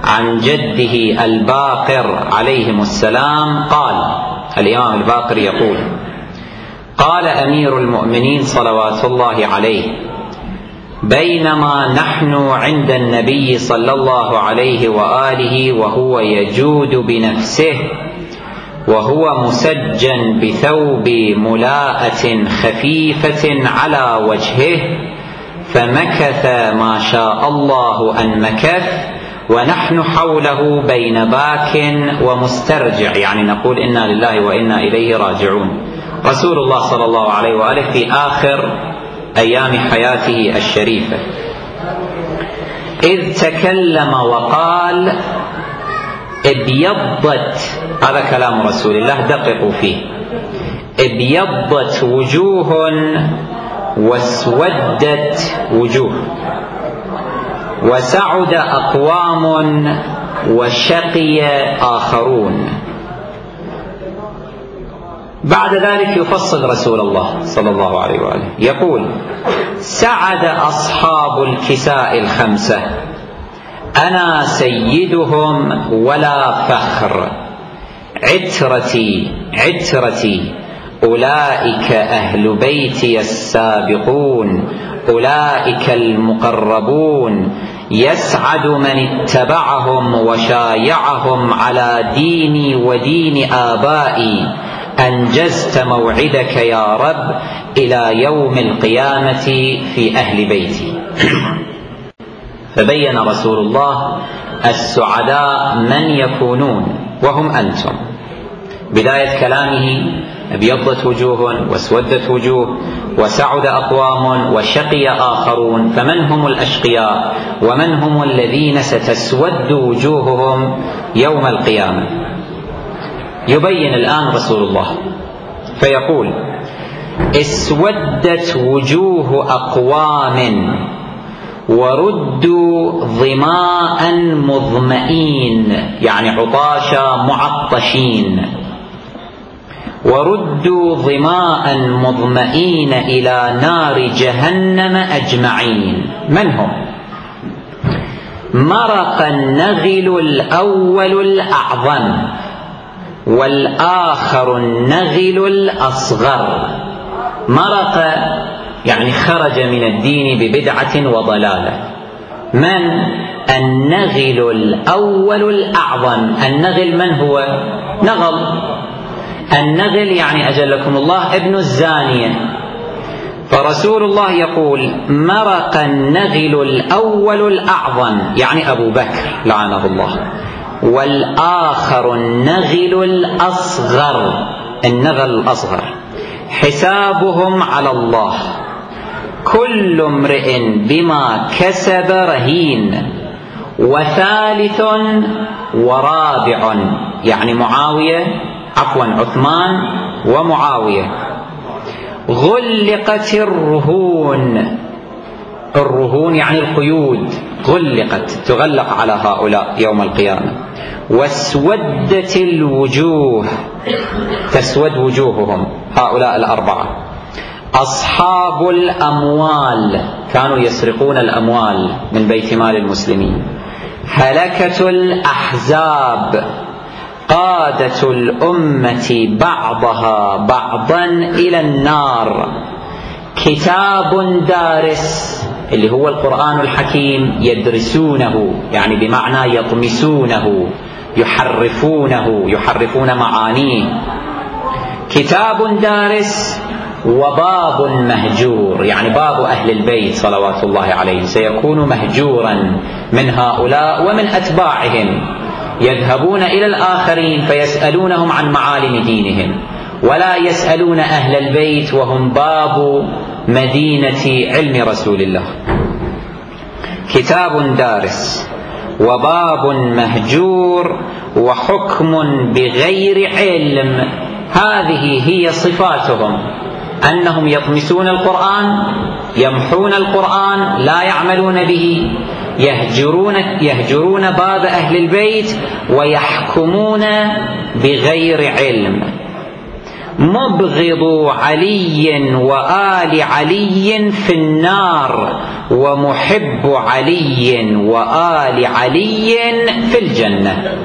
عن جده الباقر عليهم السلام قال، الإمام الباقر يقول: قال أمير المؤمنين صلوات الله عليه: بينما نحن عند النبي صلى الله عليه وآله وهو يجود بنفسه وهو مسجن بثوب ملاءة خفيفة على وجهه، فمكث ما شاء الله أن مكث، ونحن حوله بين باك ومسترجع، يعني نقول إنا لله وإنا إليه راجعون. رسول الله صلى الله عليه وآله في آخر أيام حياته الشريفة، إذ تكلم وقال: ابيضت، هذا كلام رسول الله دققوا فيه، ابيضت وجوه واسودت وجوه، وسعد أقوام وشقي آخرون. بعد ذلك يفصل رسول الله صلى الله عليه وآله يقول: سعد أصحاب الكساء الخمسة، أنا سيدهم ولا فخر، عترتي عترتي، أولئك أهل بيتي السابقون، أولئك المقربون، يسعد من اتبعهم وشايعهم على ديني ودين آبائي، أنجزت موعدك يا رب إلى يوم القيامة في أهل بيتي. فبين رسول الله السعداء من يكونون، وهم أنتم. بداية كلامه: ابيضت وجوه واسودت وجوه وسعد أقوام وشقي آخرون. فمن هم الأشقياء ومن هم الذين ستسود وجوههم يوم القيامة؟ يبين الآن رسول الله فيقول: اسودت وجوه أقوام وردوا ظماء مظمئين، يعني عطاشا معطشين، وردوا ظماء مظمئين إلى نار جهنم أجمعين. من هم؟ مرق النغل الأول الأعظم، والآخر النغل الأصغر. مرق يعني خرج من الدين ببدعة وضلالة. من؟ النغل الأول الأعظم. النغل من هو؟ نغل. النغل يعني أجلكم الله ابن الزانية. فرسول الله يقول: مرق النغل الأول الأعظم، يعني أبو بكر لعنه الله، والآخر النغل الأصغر، النغل الأصغر، حسابهم على الله، كل امرئ بما كسب رهين. وثالث ورابع، يعني عثمان ومعاوية. غلقت الرهون، الرهون يعني القيود، غلقت، تغلق على هؤلاء يوم القيامة. واسودت الوجوه، تسود وجوههم هؤلاء الأربعة. أصحاب الأموال، كانوا يسرقون الأموال من بيت مال المسلمين. هلكة الأحزاب، قادة الأمة بعضها بعضا إلى النار. كتاب دارس، اللي هو القرآن الحكيم، يدرسونه يعني بمعنى يطمسونه، يحرفون معانيه. كتاب دارس. وباب مهجور، يعني باب أهل البيت صلوات الله عليهم سيكون مهجورا من هؤلاء ومن أتباعهم، يذهبون إلى الآخرين فيسألونهم عن معالم دينهم، ولا يسألون أهل البيت وهم باب مدينة علم رسول الله. كتاب دارس وباب مهجور وحكم بغير علم. هذه هي صفاتهم، أنهم يطمسون القرآن، يمحون القرآن، لا يعملون به، يهجرون باب أهل البيت، ويحكمون بغير علم. مبغض علي وآل علي في النار ومحب علي وآل علي في الجنة.